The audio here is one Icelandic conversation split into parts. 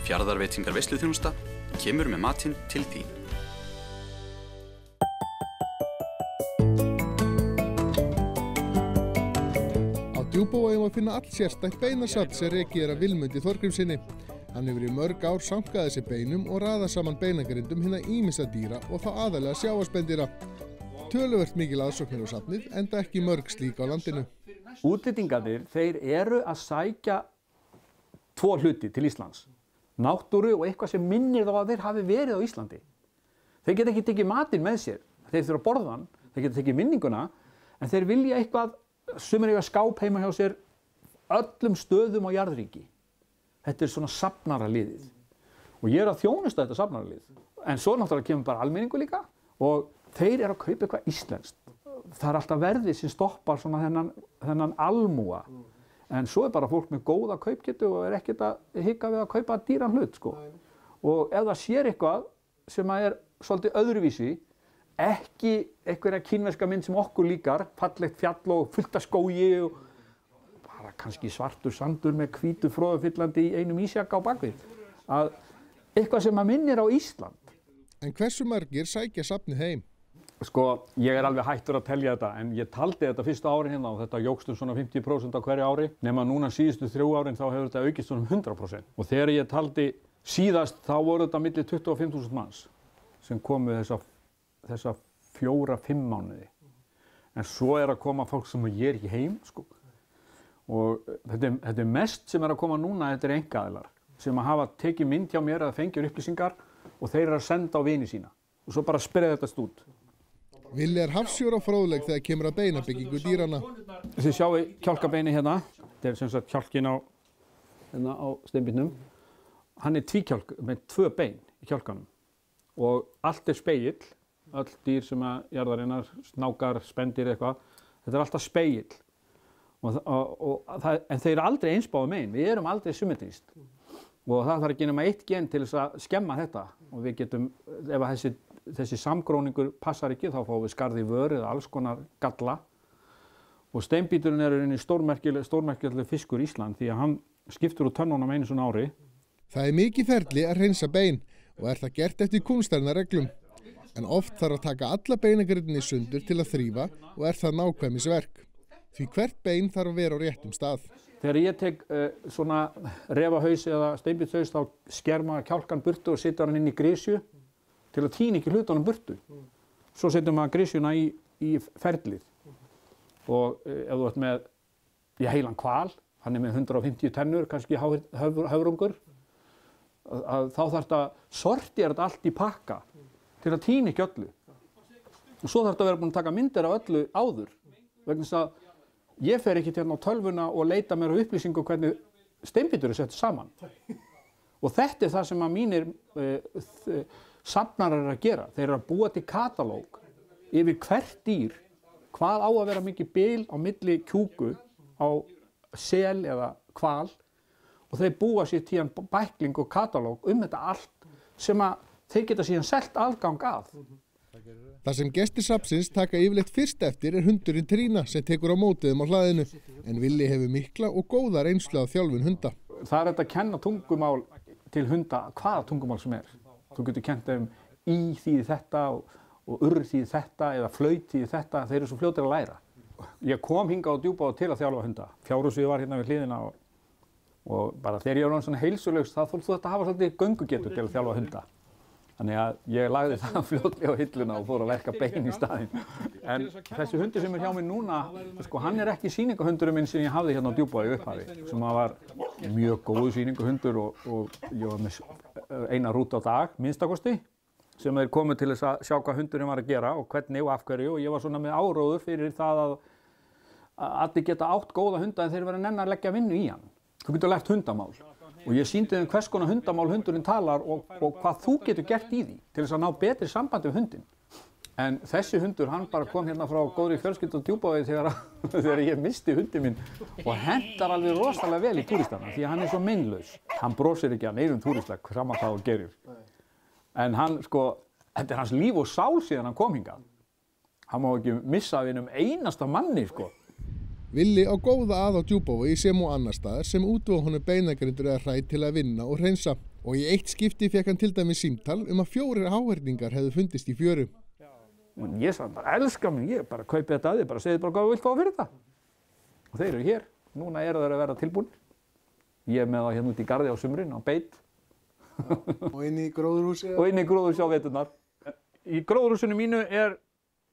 Fjarðarveitingar veisluþjónusta kemur með matinn til þín. Á Djúpavogi má finna allsérstætt beinasafn sem rekið af Vilmundi Þorgrímssyni. Hann hefur í mörg ár sankað þessi beinum og raðað saman beinagrindum hinna ýmissa dýra og þá aðallega sjávarspendýra. Töluvert mikil aðsókn á safnið, enda ekki mörg slík á landinu. Útlendingarnir, þeir eru að sækja tvo hluti til Íslands. Náttúru og eitthvað sem minnir þá að þeir hafi verið á Íslandi. Þeir geta ekki tekið matinn með sér. Þeir þurfa að borða hann, þeir geta tekið minninguna, en þeir vilja eitthvað, sumir eiga skáp heima hjá sér, öllum stöðum á jarðríki. Þetta er svona safnaraliðið. Og ég er að þjónusta þetta safnaralið. En svo náttúrulega kemur bara almenningu líka og þeir eru að kaupa eitthvað íslenskt. Það er alltaf verðið sem stoppar svona þennan almúga. En svo er bara fólk með góða kaupgetu og er ekkert að hika við að kaupa dýran hlut, sko. Og ef það sér eitthvað sem er svolítið öðruvísi, ekki einhverja kínverska mynd sem okkur líkar, fallegt fjall og fullt af skógi og bara kannski svartur sandur með hvítu froðufyllandi í einum ísjaka á bakvið. Að eitthvað sem minnir á Ísland. En hversu margir sækja safnið heim? Sko, ég er alveg hættur að telja þetta, en ég taldi þetta fyrsta árin hérna og þetta jókst svona 50% á hverju ári. Nema núna síðustu 3 árin þá hefur þetta aukist svona 100%. Og þegar ég taldi síðast þá voru þetta milli 25.000 manns sem komu þessa 4-5 mánuði. En svo er að koma fólk sem ég er ekki heim, sko. Og þetta er mest sem er að koma núna, þetta er einkaaðilar sem að hafa tekið mynd hjá mér eða fengið upplýsingar og þeir eru að senda á vini sína. Og svo bara spreið þetta út. Villi er hafsjór á fróðleik þegar kemur að beinabyggingu dýranna. Þið sjáu kjálkabeini hérna. Þetta er sem sagt kjálkin á steinbítnum. Hann er tvíkjálk með 2 bein í kjálkanum. Og allt er spegill. Öll dýr sem að jarðarinnar, snákar, spendýr eitthvað. Þetta er alltaf spegill. En þeir eru aldrei einsbáðu megin. Við erum aldrei symmetrist. Og það þarf ekki nema 1 gen til þess að skemma þetta. Og við getum, ef að þessi samgróningur passar ekki, þá fáum við skarð í vör eða alls konar galla. Og steinbíturinn er stórmerkileg fiskur í Ísland því að hann skiptur úr tönnunum einu svona ári. Það er mikið ferli að hreinsa bein og er það gert eftir kúnstarinnareglum. En oft þarf að taka alla beinagrindin í sundur til að þrífa og er það nákvæmnisverk. Því hvert bein þarf að vera á réttum stað. Þegar ég tek svona refahaus eða steinbítshaus þá sker maður kjálkan burtu og setur hann inn í grisju til að tína ekki hlutunum burtu. Svo setur maður grisjuna í ferlið. Og ef þú ert með heilan hval, hann er með 150 tennur, kannski höfrungur, þá þarf þetta að sortera þetta allt í pakka til að tína ekki öllu. Og svo þarf þetta að vera búin að taka myndir af öllu áður. Vegna þess að ég fer ekki hérna á tölvuna og leita mér á upplýsingu hvernig steinbítur er sett saman. Og þetta er það sem að mínir safnarar eru að gera. Þeir eru að búa til katalóg yfir hvert dýr, hvað á að vera mikið bil á milli kjúku á sel eða hval og þeir búa sér tíðan bækling og katalóg þetta allt sem að þeir geta síðan selt aðgang að. Það sem gestir safnsins taka yfirleitt fyrst eftir er hundurinn Trína sem tekur á móti þeim á hlaðinu, en Villi hefur mikla og góða reynslu af þjálfun hunda. Það er þetta að kenna tungumál til hunda, hvaða tungumál sem er. Þú getur kennt þeim í þýði þetta og urr þýði þetta eða flaut þýði þetta, þeir eru svo fljótir að læra. Ég kom hingað á Djúpavog til að þjálfa hunda. Fjárhúsið var hérna við hliðina og bara þegar ég var svona heilsulegs þá þurfti þetta að hafa svolítið göngugetu til að þjálfa hunda. Þannig að ég lagði það fljótlega á hilluna og fór að verka bein í staðinn. En þessi hundur sem er hjá mér núna, sko, hann er ekki sýningahundurinn minn sem ég hafði hérna á Djúpavogi í upphafi. Sem var mjög góður sýningahundur og ég var með eina rútu á dag, minnstakosti, sem þeir komu til þess að sjá hvað hundurinn var að gera og hvernig og af hverju. Og ég var svona með áróður fyrir það að allir geta átt góða hunda en þeir verða nenna að leggja vinnu í hann. Þú getur lært hundamál. Og ég sýndi þeim hvers konar hundamál hundurinn talar og hvað þú getur gert í því til þess að ná betri sambandi við hundinn. En þessi hundur, hann bara kom hérna frá góðri fjölskyldu á Djúpavogi þegar ég misti hundinn minn og hentar alveg rosalega vel í túristana því að hann er svo meinlaus. Hann brosir ekki að neinum túrista, sama hvað hann gerir. En hann, sko, þetta er hans líf og sál síðan hann kom hingað. Hann má ekki missa af einum einasta manni, sko. Villi á góða að á Djúpavogi sem og annar staðar sem útvega honum beinagrindur eða hræ til að vinna og hreinsa. Og í eitt skipti fekk hann til dæmis símtal að 4 háhyrningar hefðu fundist í fjöru. Ég sagði bara, elska mig, ég bara kaupi þetta að þið, bara segið bara hvað þú vilt fá fyrir þetta. Og þeir eru hér, núna eru þeir að vera tilbúin. Ég er með það hérna út í garði á sumrin, á beit. Og inn í gróðurhúsi? Og inn í gróðurhúsi á veturnar. Í gróðurhúsinu mínu er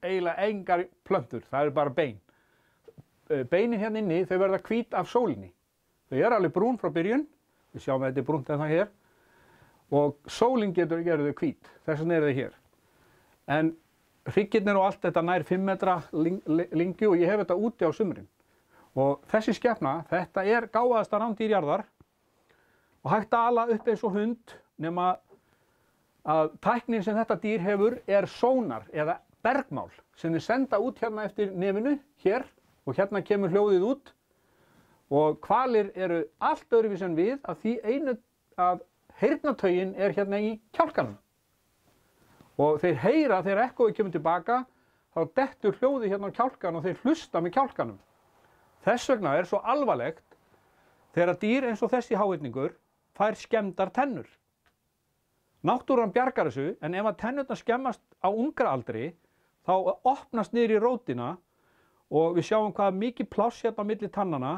eiginlega engar plöntur, það eru bara bein. Beinin hérna inni, þau verða hvít af sólinni. Þau eru alveg brún frá byrjun, við sjáum að þetta er brúnt en það hér. Og sólin getur að gera þau hvít, þess vegna eru þau hér. En hryggirnir og allt þetta nær 5 metra lengju og ég hef þetta úti á sumrin. Og þessi skepna, þetta er gáfaðasta rándýr jarðar og hægt að ala upp eins og hund nema að tæknin sem þetta dýr hefur er sónar eða bergmál sem þið senda út hérna eftir nefinu, hér, og hérna kemur hljóðið út og hvalir eru allt öðruvísi en við af því einu að heyrnartaugin er hérna í kjálkanum. Og þeir heyra þegar ekkoið kemur tilbaka, þá dettur hljóðið hérna á kjálkan og þeir hlusta með kjálkanum. Þess vegna er svo alvarlegt þegar dýr eins og þessi háhyrningur fær skemmdar tennur. Náttúran bjargar þessu, en ef að tennurnar skemmast á ungra aldri, þá opnast niður í rótina og við sjáum hvað mikið pláss hérna á milli tannana,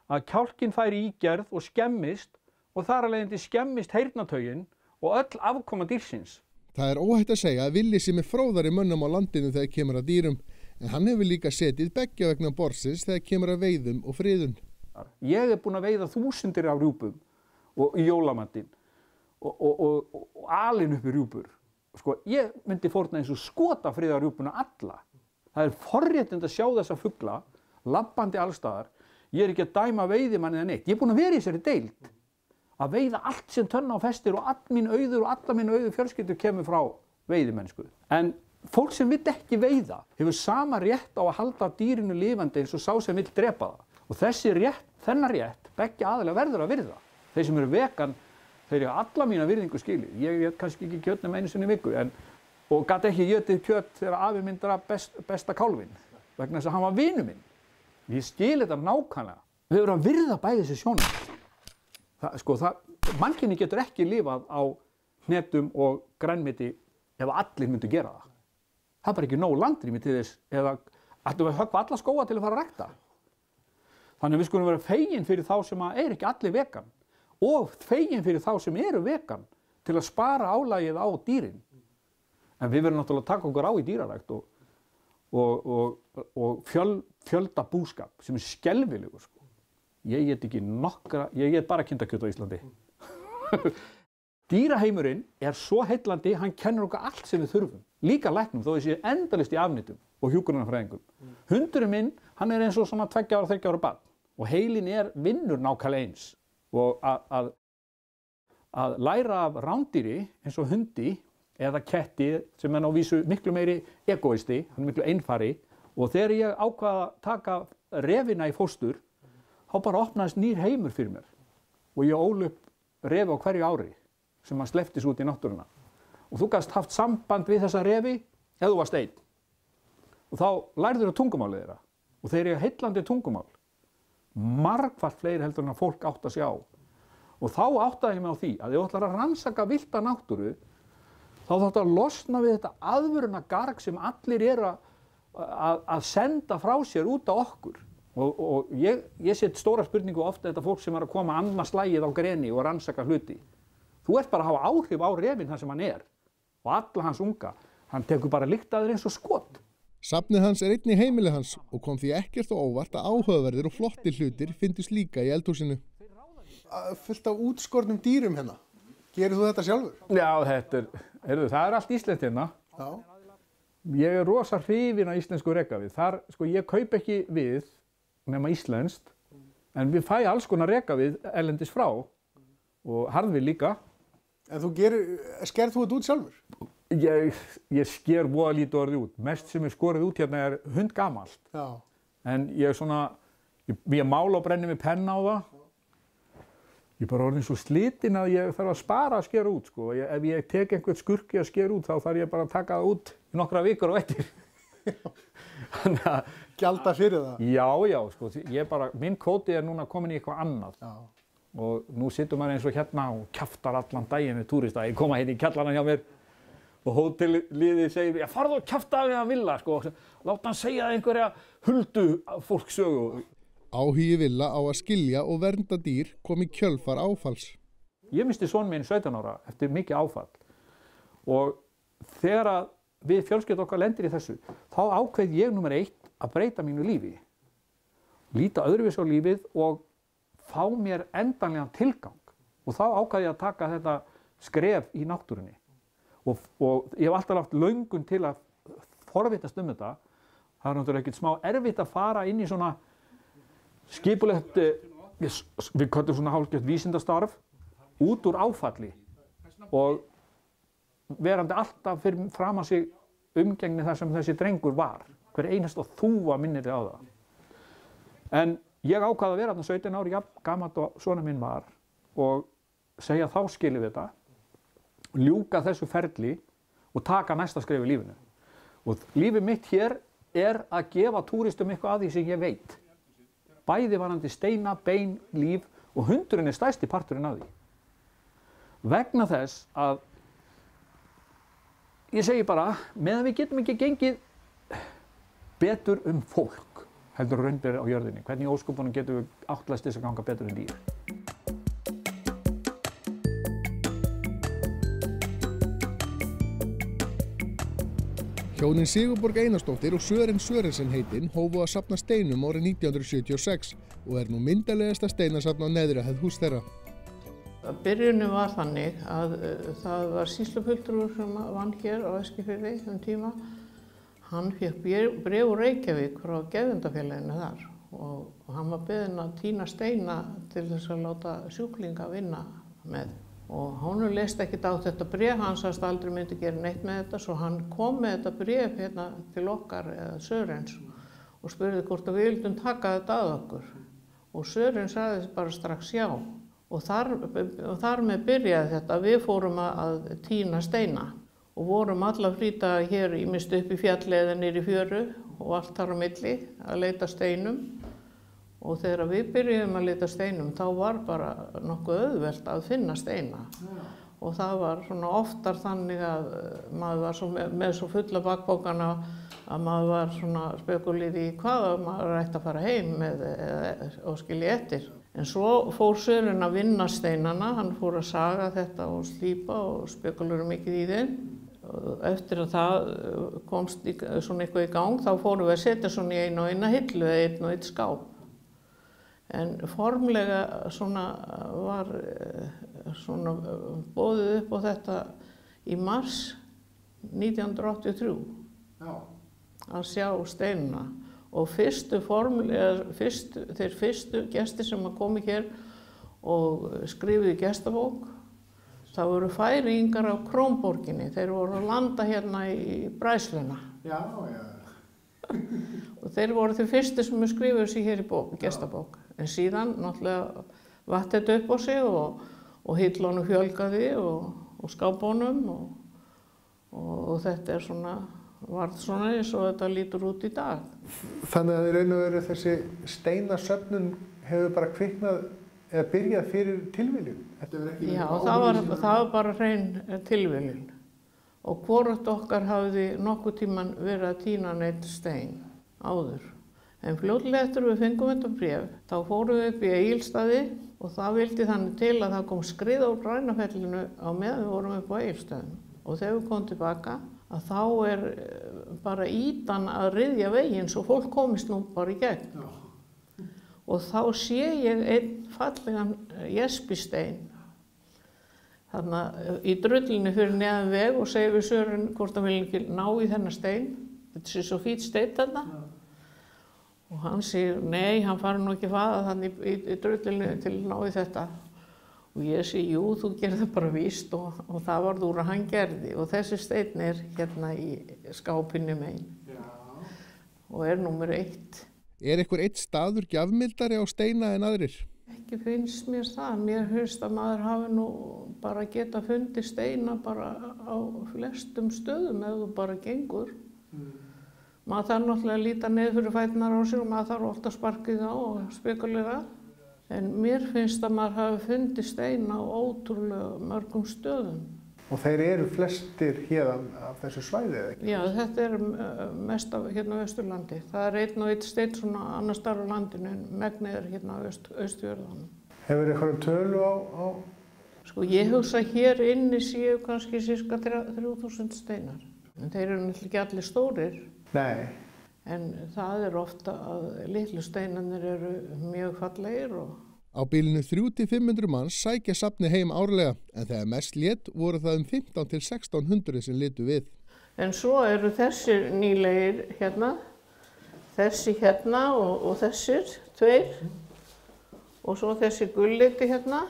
að kjálkinn fær ígerð og skemmist og þar af leiðandi skemmist heyrnartaugin og öll afkoma dýrsins. Það er óhætt að segja að Villi sé með fróðari mönnum á landinu þegar kemur að dýrum, en hann hefur líka setið beggja vegna borðsins þegar kemur að veiðum og friðun. Ég er búinn að veiða þúsundir af rjúpum og í jólamatinn og alin upp í rjúpur. Sko, ég myndi fórna eins og skota friða rjúpuna alla. Það er forréttind að sjá þessa fugla, labbandi allstaðar. Ég er ekki að dæma veiðimann eða neitt. Ég er búinn að vera í þessari deild. Að veiða allt sem tönn á festir og all mín auður og alla mín auður fjölskyldur kemur frá veiðimennsku. En fólk sem vill ekki veiða hefur sama rétt á að halda dýrinu lifandi eins og sá sem vill drepa það. Og þennan rétt, beggja aðilega verður að virða. Þeir sem eru vegan, þeir eru alla mína virðingu skilið. Ég get kannski ekki kjöt nema einu sinni í viku, og gat ekki jötið kjöt þegar afi minn drap besta kálfinn, vegna þess að hann var vinur minn. Ég skil þetta nákvæmlega. Við verðum að virða bæði þessi sjónarmið. Mannkynið getur ekki lifað á hnetum og grænmeti ef allir myndu gera það. Það er bara ekki nóg landrými til þess, eða ættum við að höggva alla skóga til að fara að rækta. Þannig að við skulum vera fegin fyrir þá sem er ekki allir vegan og fegin fyrir þá sem eru vegan til að spara álagið á dýrin. En við verðum náttúrulega að taka okkur á í dýrarækt og fjölda búskap sem er skelfilegur. Sko. Ég get bara kindakjöt á Íslandi. Dýraheimurinn er svo heillandi, hann kennir okkur allt sem við þurfum. Líka læknum, þó þessi endalaust í afnýtum og hjúkrunarfræðingum. Hundurinn minn, hann er eins og svona 2 ára, 3 ára barn og heilin vinnur nákvæmlega eins. Og að læra af rándýri eins og hundi eða ketti sem er á vísu miklu meiri egoisti, hann er miklu einfari, og þegar ég ákvaða að taka refina í fóstur, þá bara opnaðist nýr heimur fyrir mér og ég ól upp refi á hverju ári sem að slepptis út í náttúruna. Og þú gast haft samband við þessa refi ef þú varst einn. Og þá lærður þú tungumálið þeirra og þeir eru heillandi tungumál. Margfalt fleiri heldur en að fólk átt að sjá. Og þá áttaði ég mig á því að ef þú ætlar að rannsaka villta náttúru, þá þarftu að losna við þetta aðvöruna garg sem allir eru að senda frá sér út á okkur. Og ég set stóra spurningu ofta þetta fólk sem er að koma annað slagið á greni og rannsaka hluti. Þú ert bara að hafa áhrif á refinn þar sem hann er og alla hans unga. Hann tekur bara lyktaður eins og skot. Safnið hans er einnig heimili hans og kom því ekkert á óvart að áhugaverðir og flottir hlutir fyndust líka í eldhúsinu. Fullt af útskornum dýrum hérna. Gerir þú þetta sjálfur? Já, það er allt íslenskt hérna. Já. Ég er rosa hrifinn af íslensku rekavið. Ég kaup ekki við nema íslenskt, en við fæ alls konar rekavið erlendis frá og harðvið líka. En skerð þú þetta út sjálfur? Ég sker voða lítið orðið út. Mest sem er skorið út hérna er hundgamalt. Já. En ég mála og brenni með penna á það. Ég er bara orðinn svo slitinn að ég þarf að spara að skera út. Sko. Ef ég tek einhvern skurki að skera út, þá þarf ég bara að taka það út í nokkra vikur og eftir. Þannig að Gjalda fyrir það. já, sko, minn kvóti núna komin í eitthvað annað. Já. Og nú situr maður eins og hérna og kjaftar allan daginn við túrista. Ég koma hérna í kjallarann hjá mér og hótelliðið segir, já, farðu og kjaftaðu við að Villa, sko. Láta hann segja einhverja huldu fólkssögu. Áhugi Villa á að skilja og vernda dýr kom í kjölfar áfalls. Ég misti son minn 17 ára eftir mikið áfall. Og þegar að við fjölskyldu okkar lendir í þessu, þá ákveð ég númer 1 að breyta mínu lífi. Líta öðruvísi á lífið og fá mér endanlegan tilgang. Og þá ákvað ég að taka þetta skref í náttúrunni. Og ég hef alltaf haft löngun til að forvitnast þetta. Það er náttúrulega ekkert smá erfitt að fara inn í svona skipulegt, við köllum svona hálfgert vísindastarf, út úr áfalli. Og verandi alltaf fyrir framan sig umgengni þar sem þessi drengur var. Hver einasta þúfa minnir á það. En ég ákvað að vera þarna 17 ári, gamall og sonur minn var, og segja þá skilum við þetta, ljúka þessu ferli og taka næsta skref í lífinu. Og lífið mitt hér að gefa túristum eitthvað að því sem ég veit. Bæði varandi steina, bein, líf og hundurinn stærsti parturinn af því. Vegna þess að ég segi bara, meðan við getum ekki gengið betur fólk heldur raun ber á jörðinni. Hvernig í ósköpunum getum við áttlæst þess að ganga betur dýr? Hjónin Sigurborg Einarsdóttir og Sören Sörensen heitinn hófu að safna steinum árið 1976 og nú myndarlegasta steinasafn á neðri hæð hús þeirra. Byrjunin var þannig að það var sýslufulltrúi sem vann hér á Eskifirði tíma. Hann fékk bréf úr Reykjavík frá Geðvendafélaginu þar og hann var beðinn að tína steina til þess að láta sjúklinga vinna með. Og honum leist ekkert á þetta bréf, hann sagðist aldrei myndi gera neitt með þetta, svo hann kom með þetta bréf hérna til okkar, eða Sörens, og spurði hvort við vildum taka þetta að okkur. Og Sören sagði bara strax já. Og þar með byrjaði þetta, við fórum að tína steina og vorum alla frídaga hér ýmist upp í fjalli eða niður í fjöru og allt þar á milli að leita steinum. Og þegar við byrjuðum að leita steinum þá var bara nokkuð auðvelt að finna steina. Og það var svona oftar þannig að maður var með svo fulla bakbókana að maður var svona spekulið í hvað maður ætti að fara heim með og skilja eftir. En svo fór Sören að vinna steinana, hann fór að saga þetta og slípa og spekulura mikið í þeim. Eftir að það komst svona eitthvað í gang, þá fórum við að setja svona í eina hillu eða einn og einn skáp. En formlega svona var svona boðið upp á þetta í mars 1983 að sjá steinana. Og þeir fyrstu gestir sem komu hér og skrifuðu gestabók, það voru Færeyingar af Krónborginni. Þeir voru að landa hérna í Bræðsluna. Já. Og þeir voru þeir fyrstu sem skrifuðu sig hér í gestabók. En síðan náttúrulega vatt þetta upp á sig og hillunum fjölgaði og skápunum og þetta varð svona eins og þetta lítur út í dag. Þannig að í raun og veru þessi steinasöfnun hefur bara kviknað eða byrjað fyrir tilviljun? Já, það var bara hrein tilviljun. Og hvorugt okkar hafði nokkuð tíman verið að tína neitt stein áður. En fljótlega eftir við fengum þetta bréf, þá fórum við upp í Egilsstaði og það vildi þannig til að það kom skriða úr Grænafellinu á meðan við vorum upp á Egilsstöðum. Og þegar við komum tilbaka, að þá bara ýtan að ryðja veginn svo fólk komist nú bara í gegn. Já. Og þá sé ég einn fallegan jespistein þarna í drullinu fyrir neðan veg og segir við Sören hvort hann vil ekki ná í þennan stein. Þetta sé svo fínn steinn þarna. Já. Og hann segir, nei, hann fari nú ekki faða þannig í drullinu til að ná í þetta. Og ég segi, jú, þú gerði það bara víst og það varð úr að hann gerði. Og þessi steinn hérna í skápinu megin. Já. Og númer 1. Einhver einn staður gjafmildari á steina en aðrir? Ekki finnst mér það. Mér finnst að maður hafi nú bara geta fundið steina bara á flestum stöðum ef þú bara gengur. Maður þarf náttúrulega að líta niður fyrir fæturnar á sig og maður þarf ofta að sparka í þá og spekulera. En mér finnst að maður hafi fundið steina á ótrúlega mörgum stöðum. Og þeir eru flestir héðan af þessu svæði eða ekki? Já, þetta er mest af hérna á Austurlandi. Það er einn og einn steinn svona annar staðar á landinu en megnið er hérna á Austfjörðunum. Hefur eitthvað tölu á? Sko ég hugsa hér inni séu kannski sirka 3000 steinar. En þeir eru náttúrulega ekki allir stórir. Nei. En það er ofta að litlu steinarnir eru mjög fallegir og Á bilinu 300–500 manns sækja safnið heim árlega, en þegar mest lét voru það 15–1600 sem litu við. En svo eru þessir nýlegir hérna, þessi hérna og þessir tveir og svo þessi gulliti hérna.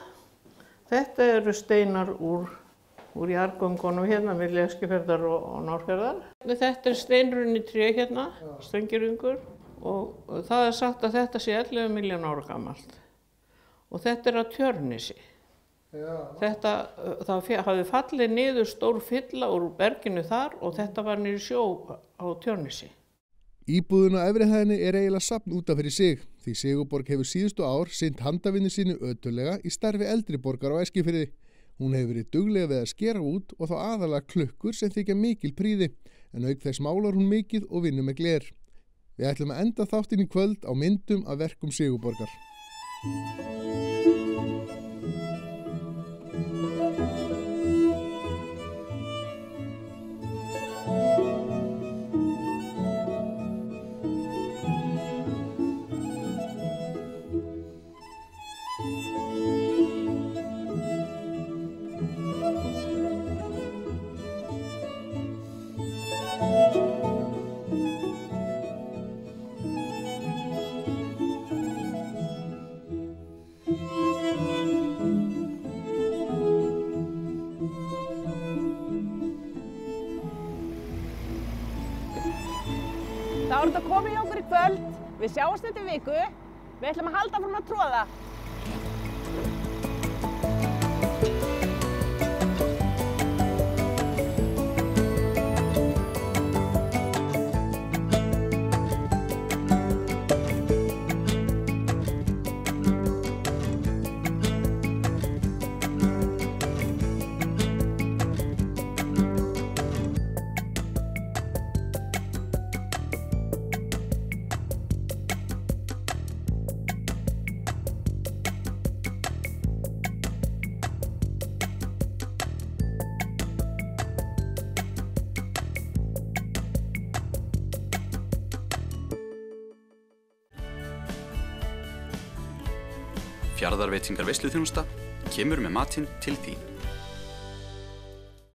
Þetta eru steinar úr jarðgöngunum hérna með Eskifjarðar og Norðfjarðar. Þetta er steinrunni tré hérna, Strengjurungur, og það er sagt að þetta sé 11 milljón ára gamalt. Og þetta er á Tjörnesi. Það hafði fallið niður stór fylla úr berginu þar og þetta var niður sjó á Tjörnesi. Íbúðin á efri hæðinni er eiginlega safn út af fyrir sig, því Sigurborg hefur síðustu ár sinnt handavinnu sínu ötullega í starfi eldri borgar á Eskifirði. Hún hefur verið duglega við að skera út og þá aðalega klukkur sem þykja mikil prýði, en auk þess málar hún mikið og vinnur með gler. Við ætlum að enda þáttinn í kvöld á myndum af verkum Sigurborgar. Þá er þetta komið hjá okkur í kvöld. Við sjáumst eftir viku. Við ætlum að halda áfram að troða. Fjarðarveitingar veisluþjónusta kemur með matinn til þín.